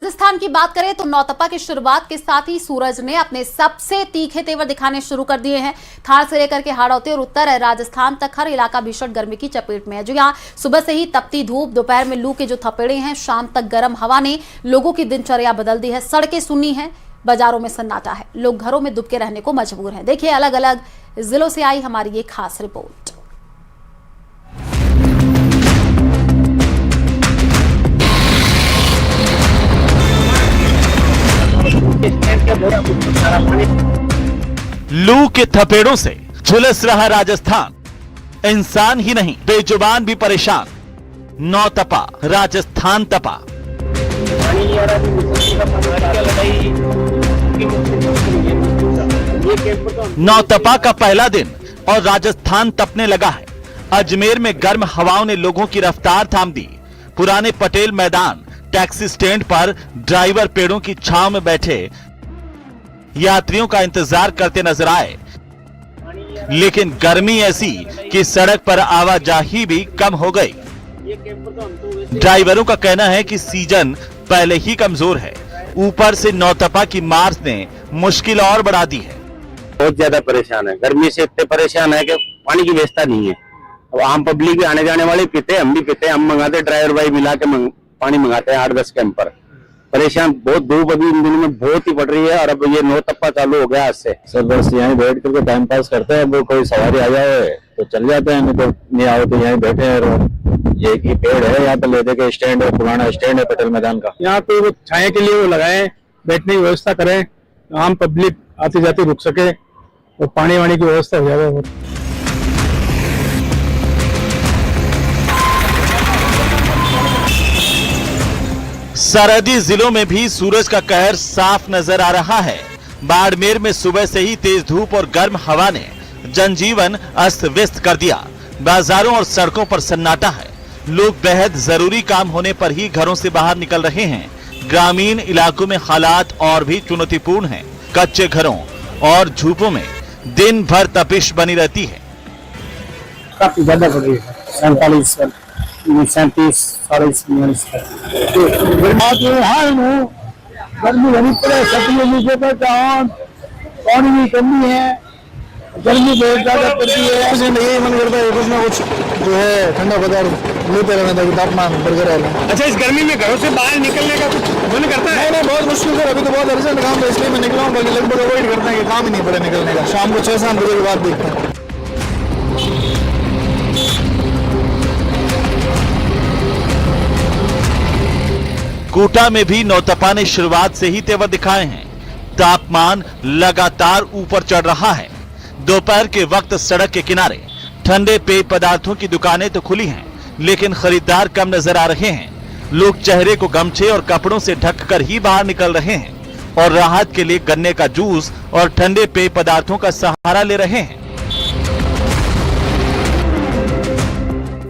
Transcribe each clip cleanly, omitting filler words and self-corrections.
राजस्थान की बात करें तो नौतपा की शुरुआत के साथ ही सूरज ने अपने सबसे तीखे तेवर दिखाने शुरू कर दिए हैं। थार से लेकर के हाड़ौती और उत्तर राजस्थान तक हर इलाका भीषण गर्मी की चपेट में है। जो यहाँ सुबह से ही तपती धूप, दोपहर में लू के जो थपेड़े हैं, शाम तक गर्म हवा ने लोगों की दिनचर्या बदल दी है। सड़कें सुनी हैं, बाजारों में सन्नाटा है, लोग घरों में दुबके रहने को मजबूर हैं। देखिए अलग अलग जिलों से आई हमारी ये खास रिपोर्ट। लू के थपेड़ों से झुलस रहा राजस्थान, इंसान ही नहीं बेजुबान भी परेशान। नौतपा राजस्थान तपा। नौतपा का पहला दिन और राजस्थान तपने लगा है। अजमेर में गर्म हवाओं ने लोगों की रफ्तार थाम दी। पुराने पटेल मैदान टैक्सी स्टैंड पर ड्राइवर पेड़ों की छांव में बैठे यात्रियों का इंतजार करते नजर आए, लेकिन गर्मी ऐसी कि सड़क पर आवाजाही भी कम हो गई। ड्राइवरों का कहना है कि सीजन पहले ही कमजोर है, ऊपर से नौतपा की मार्च ने मुश्किल और बढ़ा दी है। बहुत ज्यादा परेशान है, गर्मी से इतने परेशान है कि पानी की व्यवस्था नहीं है। अब आम पब्लिक भी आने जाने वाले पीते, हम भी पीते, हम मंगाते, ड्राइवर भाई मिला के पानी मंगाते हैं 8-10 कैंपर। परेशान बहुत धूप अभी इन दिनों में बहुत ही पड़ रही है, और अब ये नौतपा चालू हो गया आज से। सर बस यहीं बैठ करके टाइम पास करते हैं। वो कोई सवारी आ जाए तो चल जाते हैं, नहीं तो नहीं आओ तो यहीं बैठे हैं। ये एक ही पेड़ है यहाँ पे, ले दे के स्टैंड है, पुराना स्टैंड है पटेल मैदान का। यहाँ पे वो छाया के लिए वो लगाए, बैठने की व्यवस्था करें, आम पब्लिक आते जाते रुक सके और पानी वानी की व्यवस्था हो जाए। सरहदी जिलों में भी सूरज का कहर साफ नजर आ रहा है। बाड़मेर में सुबह से ही तेज धूप और गर्म हवा ने जनजीवन अस्त व्यस्त कर दिया। बाजारों और सड़कों पर सन्नाटा है, लोग बेहद जरूरी काम होने पर ही घरों से बाहर निकल रहे हैं। ग्रामीण इलाकों में हालात और भी चुनौतीपूर्ण हैं। कच्चे घरों और झूपों में दिन भर तपिश बनी रहती है। काफी ज्यादा पड़ रही है, 37-40 गर्मी बनी पड़े, पानी की कमी है, गर्मी बहुत ज्यादा पड़ती है। यही मन करता है कुछ ना कुछ जो है ठंडा पदार्थ लेते रहना ताकि तापमान बरकरार रहे। अच्छा, इस गर्मी में घरों से बाहर निकलने का मन करता है? नहीं, बहुत मुश्किल है। अभी तो बहुत अर्जेंट काम है, इसलिए मैं निकला हूँ, बाकी लगभग अवॉइड करते हैं कि काम ही नहीं पड़े निकलने का। शाम को 6-7 बजे के बाद देखते हैं। कोटा में भी नौतपा ने शुरुआत से ही तेवर दिखाए हैं। तापमान लगातार ऊपर चढ़ रहा है। दोपहर के वक्त सड़क के किनारे ठंडे पेय पदार्थों की दुकानें तो खुली हैं, लेकिन खरीदार कम नजर आ रहे हैं। लोग चेहरे को गमछे और कपड़ों से ढककर ही बाहर निकल रहे हैं और राहत के लिए गन्ने का जूस और ठंडे पेय पदार्थों का सहारा ले रहे हैं।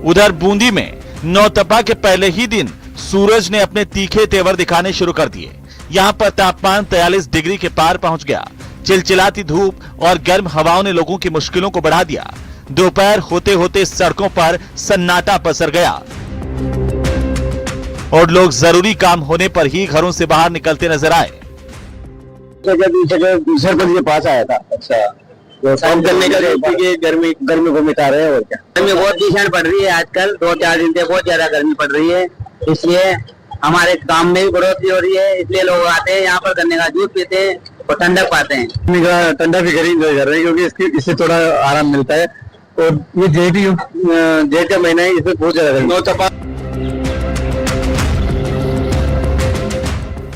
उधर बूंदी में नौतपा के पहले ही दिन सूरज ने अपने तीखे तेवर दिखाने शुरू कर दिए। यहाँ पर तापमान 43 डिग्री के पार पहुंच गया। चिलचिलाती धूप और गर्म हवाओं ने लोगों की मुश्किलों को बढ़ा दिया। दोपहर होते होते सड़कों पर सन्नाटा पसर गया और लोग जरूरी काम होने पर ही घरों से बाहर निकलते नजर आए। सरपंच के पास आया था। अच्छा, तो काम करने का गर्मी को मिटा रहे हैं। और क्या, गर्मी बहुत भीषण पड़ रही है आजकल। 2-4 दिन से बहुत ज्यादा गर्मी पड़ रही है, इसलिए हमारे काम में भी बढ़ोतरी हो रही है। इसलिए लोग आते हैं यहाँ पर गन्ने का जूस पीते हैं और ठंडक पाते हैं। ठंडा फिगर एंजॉय कर रहे हैं क्योंकि इससे थोड़ा आराम मिलता है। और ये जेठ का महीना है, इसमें बहुत ज्यादा नौतपा।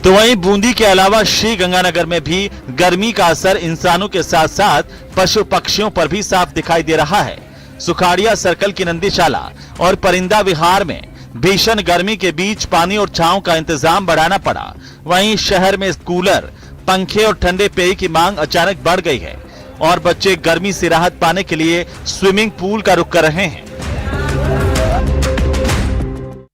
तो वहीं बूंदी के अलावा श्री गंगानगर में भी गर्मी का असर इंसानों के साथ साथ पशु पक्षियों पर भी साफ दिखाई दे रहा है। सुखाड़िया सर्कल की नंदीशाला और परिंदा विहार में भीषण गर्मी के बीच पानी और छांव का इंतजाम बढ़ाना पड़ा। वहीं शहर में कूलर, पंखे और ठंडे पेय की मांग अचानक बढ़ गई है और बच्चे गर्मी से राहत पाने के लिए स्विमिंग पूल का रुख कर रहे हैं।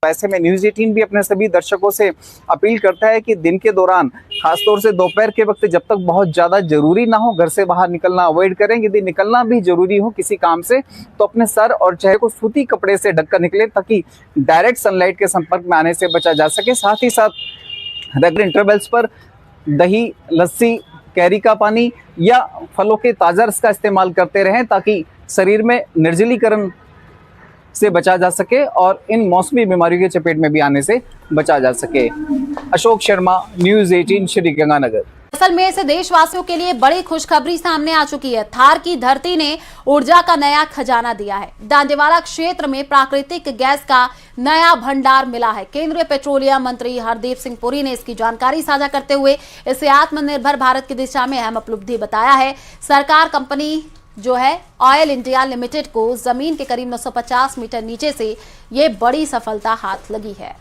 ऐसे में न्यूज़ 18 भी अपने सभी दर्शकों से अपील करता है कि दिन के दौरान, खासतौर से दोपहर के वक्त, जब तक बहुत ज़्यादा जरूरी ना हो, घर से बाहर निकलना अवॉइड करें। यदि निकलना भी जरूरी हो किसी काम से, तो अपने सर और चेहरे को सूती कपड़े से ढककर निकलें, ताकि डायरेक्ट सनलाइट के संपर्क में आने से बचा जा सके। साथ ही साथ रेगुलर इंटरवल्स पर दही, लस्सी, कैरी का पानी या फलों के ताजा रस का इस्तेमाल करते रहें ताकि शरीर में निर्जलीकरण से बचा जा सके और इन मौसमी बीमारियों की चपेट में भी आने से बचा जा सके। अशोक शर्मा, न्यूज़ 18, श्री गंगानगर। असल में से देशवासियों के लिए बड़ी खुशखबरी सामने आ चुकी है। थार की धरती ने ऊर्जा का नया खजाना दिया है। दांतेवाड़ा क्षेत्र में प्राकृतिक गैस का नया भंडार मिला है। केंद्रीय पेट्रोलियम मंत्री हरदीप सिंह पुरी ने इसकी जानकारी साझा करते हुए इसे आत्मनिर्भर भारत की दिशा में अहम उपलब्धि बताया है। सरकार कंपनी जो है ऑयल इंडिया लिमिटेड को जमीन के करीब 950 मीटर नीचे से ये बड़ी सफलता हाथ लगी है।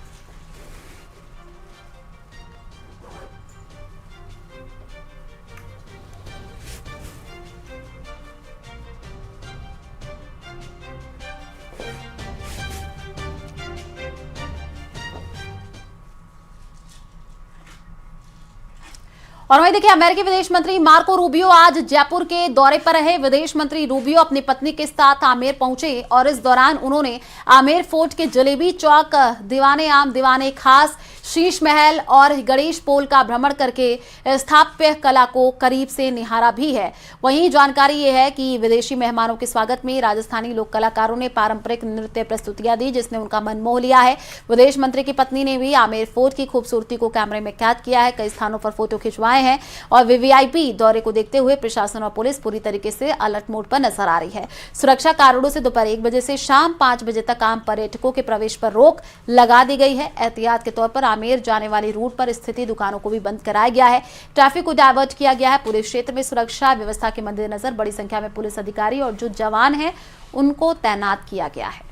और वहीं देखिए, अमेरिकी विदेश मंत्री मार्को रूबियो आज जयपुर के दौरे पर रहे। विदेश मंत्री रूबियो अपनी पत्नी के साथ आमेर पहुंचे और इस दौरान उन्होंने आमेर फोर्ट के जलेबी चौक, दीवाने आम, दीवाने खास, शीश महल और गणेश पोल का भ्रमण करके स्थापत्य कला को करीब से निहारा भी है। वहीं जानकारी ये है कि विदेशी मेहमानों के स्वागत में राजस्थानी लोक कलाकारों ने पारंपरिक नृत्य प्रस्तुतियां दी, जिसने उनका मन मोह लिया है। विदेश मंत्री की पत्नी ने भी आमेर फोर्ट की खूबसूरती को कैमरे में कैद किया है। कई स्थानों पर फोटो खिंचवाए हैं और वीवीआईपी दौरे को देखते हुए प्रशासन और पुलिस पूरी तरीके से अलर्ट मोड पर नजर आ रही है। सुरक्षा कारणों से दोपहर 1 बजे से शाम 5 बजे तक आम पर्यटकों के प्रवेश पर रोक लगा दी गई है। एहतियात के तौर पर आमेर जाने वाली रूट पर स्थित दुकानों को भी बंद कराया गया है। ट्रैफिक को डायवर्ट किया गया है। पूरे क्षेत्र में सुरक्षा व्यवस्था के मद्देनजर बड़ी संख्या में पुलिस अधिकारी और जो जवान हैं उनको तैनात किया गया है।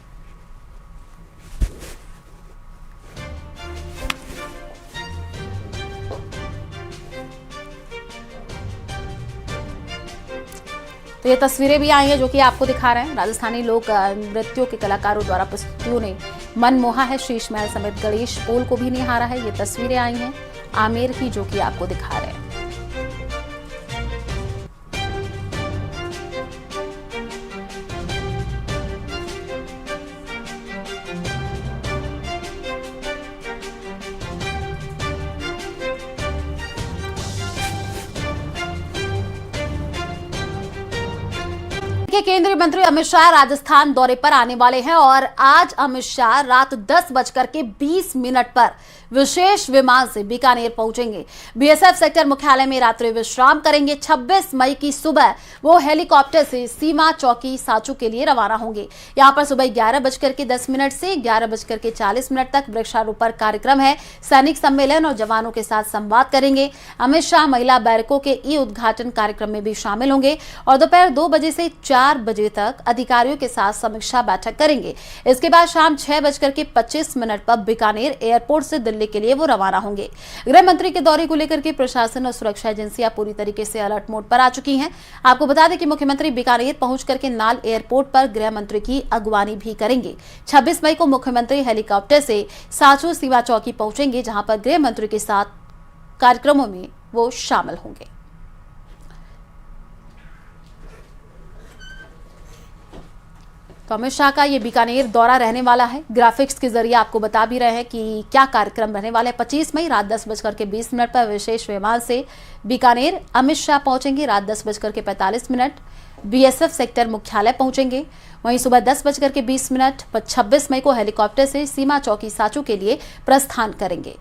तो ये तस्वीरें भी आई हैं जो कि आपको दिखा रहे हैं। राजस्थानी लोक नृत्यों के कलाकारों द्वारा प्रस्तुतियों ने मन मोहा है। शीश महल समेत गणेश पोल को भी निहारा है। ये तस्वीरें आई हैं आमेर की जो कि आपको दिखा रहे हैं। केंद्रीय मंत्री अमित शाह राजस्थान दौरे पर आने वाले हैं और आज अमित शाह रात 10:20 पर विशेष विमान से बीकानेर पहुंचेंगे। बीएसएफ सेक्टर मुख्यालय में रात्रि विश्राम करेंगे। 26 मई की सुबह वो हेलीकॉप्टर से सीमा चौकी साचू के लिए रवाना होंगे। यहां पर सुबह 11:10 से 11:40 तक वृक्षारोपण कार्यक्रम है। सैनिक सम्मेलन और जवानों के साथ संवाद करेंगे। अमित शाह महिला बैरकों के ई उद्घाटन कार्यक्रम में भी शामिल होंगे और दोपहर 2 बजे से 4 बजे तक अधिकारियों के साथ समीक्षा बैठक करेंगे। इसके बाद शाम 6:25 पर बीकानेर एयरपोर्ट से दिल्ली के लिए वो रवाना होंगे। गृह मंत्री के दौरे को लेकर के प्रशासन और सुरक्षा एजेंसियां पूरी तरीके से अलर्ट मोड पर आ चुकी हैं। आपको बता दें कि मुख्यमंत्री बीकानेर पहुंच करके नाल एयरपोर्ट पर गृह मंत्री की अगवानी भी करेंगे। 26 मई को मुख्यमंत्री हेलीकॉप्टर से साचू सीमा चौकी पहुंचेंगे, जहां पर गृह मंत्री के साथ कार्यक्रमों में वो शामिल होंगे। तो अमित शाह का ये बीकानेर दौरा रहने वाला है। ग्राफिक्स के जरिए आपको बता भी रहे हैं कि क्या कार्यक्रम रहने वाले हैं। 25 मई रात 10:20 पर विशेष विमान से बीकानेर अमित शाह पहुंचेंगे। रात 10:45 बीएसएफ सेक्टर मुख्यालय पहुंचेंगे। वहीं सुबह 10:20 पर 26 मई को हेलीकॉप्टर से सीमा चौकी साचू के लिए प्रस्थान करेंगे।